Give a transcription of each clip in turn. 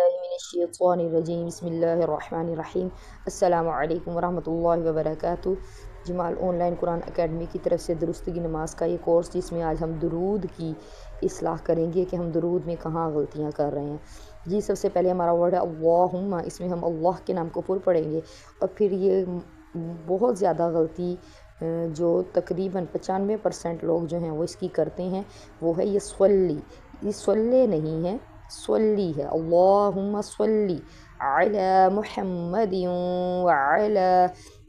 باللہ من الشیطان الرجیم بسم اللہ الرحمن الرحیم السلام علیکم ورحمۃ اللہ وبرکاتہ۔ جمال آن لائن قرآن اکیڈمی کی طرف سے درستگی نماز کا یہ کورس، جس میں آج ہم درود کی اصلاح کریں گے کہ ہم درود میں کہاں غلطیاں کر رہے ہیں۔ جی سب سے پہلے ہمارا ورڈ ہے اللہم، اس میں ہم اللہ کے نام کو پر پڑھیں گے، اور پھر یہ بہت زیادہ غلطی جو تقریباً 95% لوگ جو ہیں وہ اس کی کرتے ہیں، وہ ہے یہ صلی، یہ صلی نہیں ہے، صلی ہے۔ اللہم صلی علی محمد وعلی،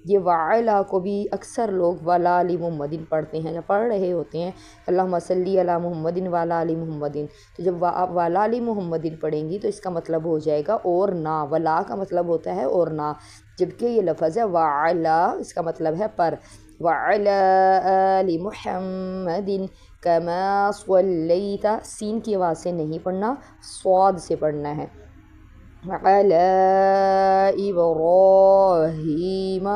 یہ وعلا کو بھی اکثر لوگ وعلی آل محمد پڑھتے ہیں، جب پڑھ رہے ہوتے ہیں اللہم صلی علی محمد وعلی آل محمد، تو جب آپ وعلی آل محمد پڑھیں گی تو اس کا مطلب ہو جائے گا اور نہ، ولا کا مطلب ہوتا ہے اور نہ، جبکہ یہ لفظ ہے وعلا، اس کا مطلب ہے پر۔ وعلی آل محمد کما صلیت، سین کی آواز سے نہیں پڑھنا، صاد سے پڑھنا ہے۔ علی ابراہیم،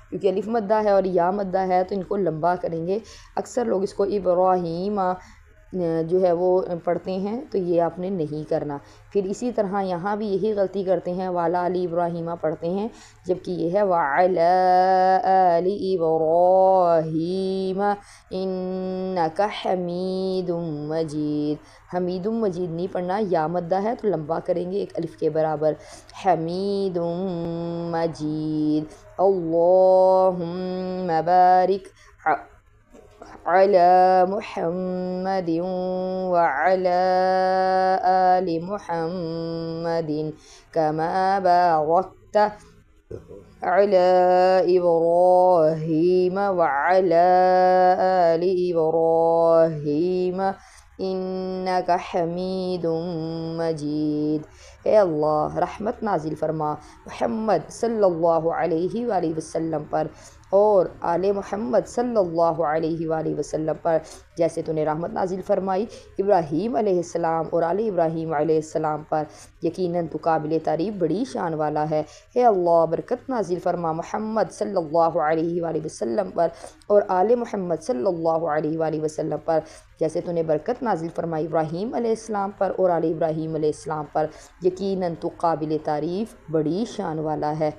کیونکہ الف مدہ ہے اور یا مدہ ہے تو ان کو لمبا کریں گے، اکثر لوگ اس کو ابراہیم جو ہے وہ پڑھتے ہیں، تو یہ آپ نے نہیں کرنا۔ پھر اسی طرح یہاں بھی یہی غلطی کرتے ہیں، وعلی آل ابراہیم پڑھتے ہیں، جبکہ یہ ہے وعلی آل ابراہیم انک حمید مجید۔ حمید مجید نہیں پڑھنا، یا مدہ ہے تو لمبا کریں گے ایک الف کے برابر، حمید مجید۔ اللہم بارک علی محمد وعلی آل محمد کما بارکت علی ابراہیم وعلی آل ابراہیم انک حمید مجید۔ اے اللہ رحمت نازل فرما محمد صلی اللہ علیہ وآلہ وسلم پر اور آل محمد صلی اللہ علیہ وآلہ وسلم پر، جیسے تو نے رحمت نازل فرمائی ابراہیم علیہ السلام اور آل ابراہیم علیہ السلام پر، یقیناً تو قابل تعریف بڑی شان والا ہے۔ اے اللہ برکت نازل فرما محمد صلی اللہ علیہ وآلہ وسلم پر اور آل محمد صلی اللہ علیہ وآلہ وسلم پر، جیسے تو نے برکت نازل فرمائی ابراہیم علیہ السلام پر اور آل ابراہیم علیہ السلام پر، یقیناً تو قابل تعریف بڑی شان والا ہے۔